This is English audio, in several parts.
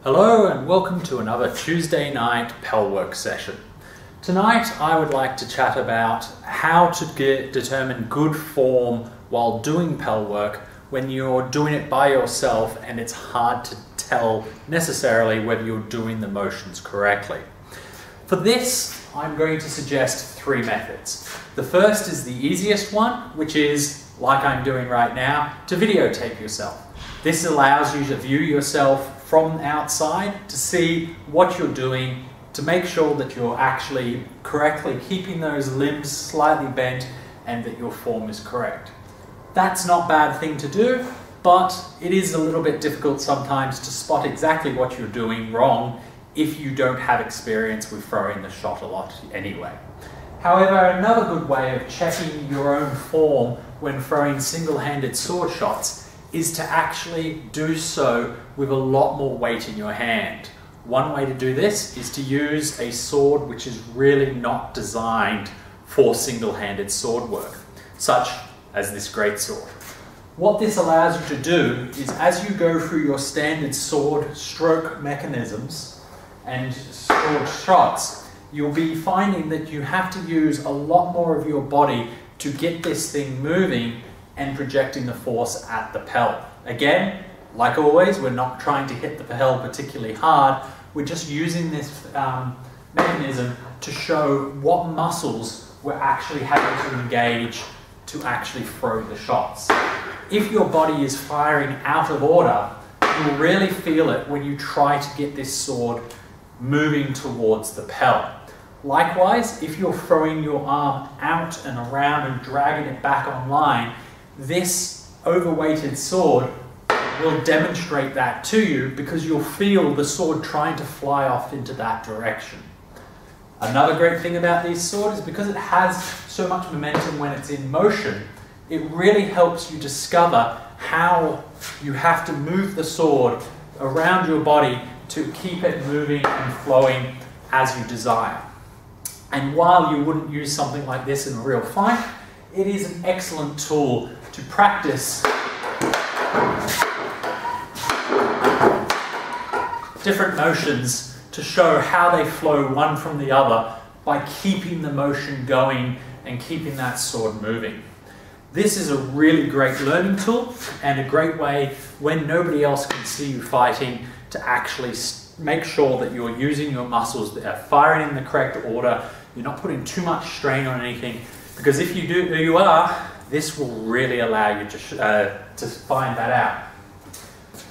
Hello and welcome to another Tuesday night Pell work session. Tonight I would like to chat about how to determine good form while doing Pell work when you're doing it by yourself and it's hard to tell necessarily whether you're doing the motions correctly. For this, I'm going to suggest three methods. The first is the easiest one, which is, like I'm doing right now, to videotape yourself. This allows you to view yourself from outside to see what you're doing, to make sure that you're actually correctly keeping those limbs slightly bent and that your form is correct. That's not a bad thing to do, but it is a little bit difficult sometimes to spot exactly what you're doing wrong if you don't have experience with throwing the shot a lot anyway. However, another good way of checking your own form when throwing single-handed sword shots is to actually do so with a lot more weight in your hand. One way to do this is to use a sword which is really not designed for single-handed sword work, such as this greatsword. What this allows you to do is, as you go through your standard sword stroke mechanisms and sword shots, you'll be finding that you have to use a lot more of your body to get this thing moving and projecting the force at the Pell. Again, like always, we're not trying to hit the Pell particularly hard, we're just using this mechanism to show what muscles we're actually having to engage to actually throw the shots. If your body is firing out of order, you'll really feel it when you try to get this sword moving towards the Pell. Likewise, if you're throwing your arm out and around and dragging it back online, this overweighted sword will demonstrate that to you because you'll feel the sword trying to fly off into that direction. Another great thing about these swords is because it has so much momentum when it's in motion, it really helps you discover how you have to move the sword around your body to keep it moving and flowing as you desire. And while you wouldn't use something like this in a real fight, it is an excellent tool to practice different motions to show how they flow one from the other by keeping the motion going and keeping that sword moving. This is a really great learning tool and a great way when nobody else can see you fighting to actually make sure that you're using your muscles, that are firing in the correct order, you're not putting too much strain on anything, because if you are, this will really allow you to find that out.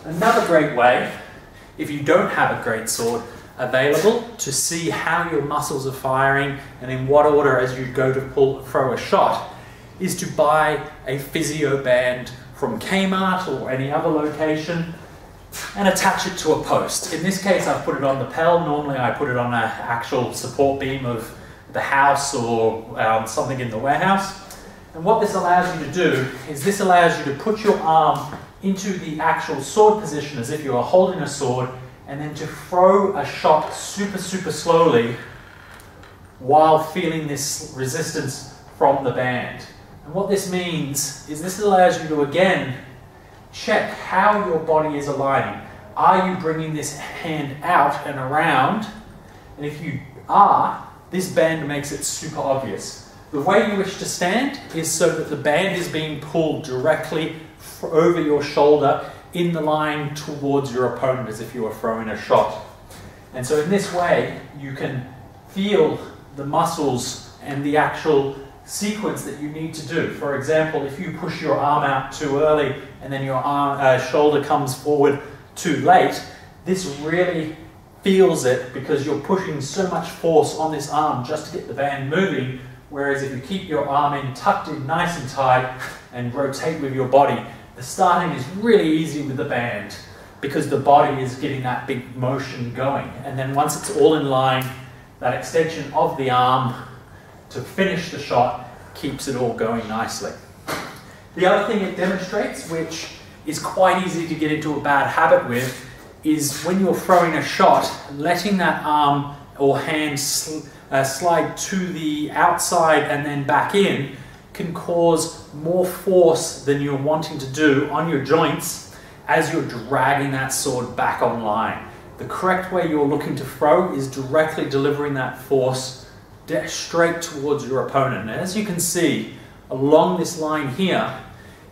Another great way, if you don't have a great sword available, to see how your muscles are firing and in what order as you go to throw a shot, is to buy a physio band from Kmart or any other location and attach it to a post. In this case, I've put it on the Pell. Normally I put it on an actual support beam of the house or something in the warehouse. And what this allows you to do is this allows you to put your arm into the actual sword position as if you are holding a sword, and then to throw a shot super slowly while feeling this resistance from the band. And what this means is this allows you to again check how your body is aligning. Are you bringing this hand out and around? And if you are, this band makes it super obvious. The way you wish to stand is so that the band is being pulled directly over your shoulder in the line towards your opponent as if you were throwing a shot. And so in this way, you can feel the muscles and the actual sequence that you need to do. For example, if you push your arm out too early and then your shoulder comes forward too late, this really feels it because you're pushing so much force on this arm just to get the band moving, whereas if you keep your arm in, tucked in nice and tight and rotate with your body, the starting is really easy with the band because the body is getting that big motion going. And then once it's all in line, that extension of the arm to finish the shot keeps it all going nicely. The other thing it demonstrates, which is quite easy to get into a bad habit with, is when you're throwing a shot, letting that arm or hand slide to the outside and then back in can cause more force than you're wanting to do on your joints as you're dragging that sword back online. the correct way you're looking to throw is directly delivering that force straight towards your opponent. And as you can see, along this line here,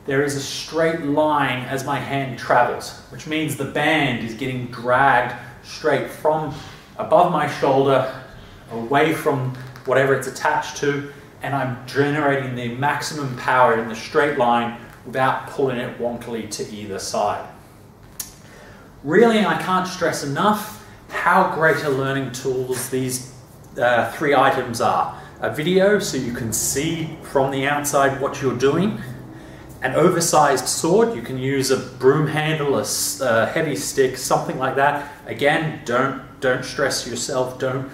there is a straight line as my hand travels, which means the band is getting dragged straight from above my shoulder, away from whatever it's attached to, and I'm generating the maximum power in the straight line without pulling it wonkily to either side. Really, I can't stress enough how great a learning tools these 3 items are. A video so you can see from the outside what you're doing. An oversized sword, you can use a broom handle, a heavy stick, something like that. Again, don't stress yourself, don't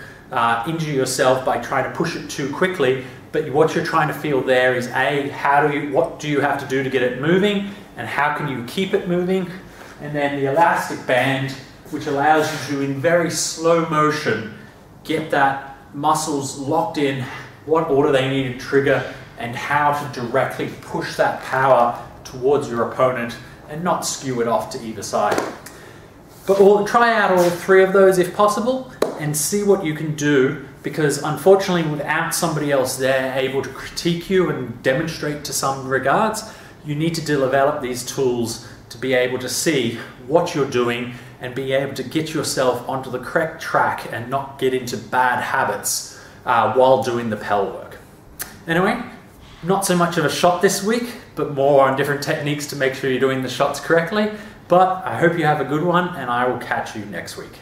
injure yourself by trying to push it too quickly. But what you're trying to feel there is what do you have to do to get it moving, and how can you keep it moving? And then the elastic band, which allows you to, in very slow motion, get that muscles locked in, what order they need to trigger, and how to directly push that power towards your opponent and not skew it off to either side. But try out all 3 of those if possible and see what you can do, because unfortunately without somebody else there able to critique you and demonstrate to some regards, you need to develop these tools to be able to see what you're doing and be able to get yourself onto the correct track and not get into bad habits while doing the Pell work. Anyway, not so much of a shot this week, but more on different techniques to make sure you're doing the shots correctly. But I hope you have a good one, and I will catch you next week.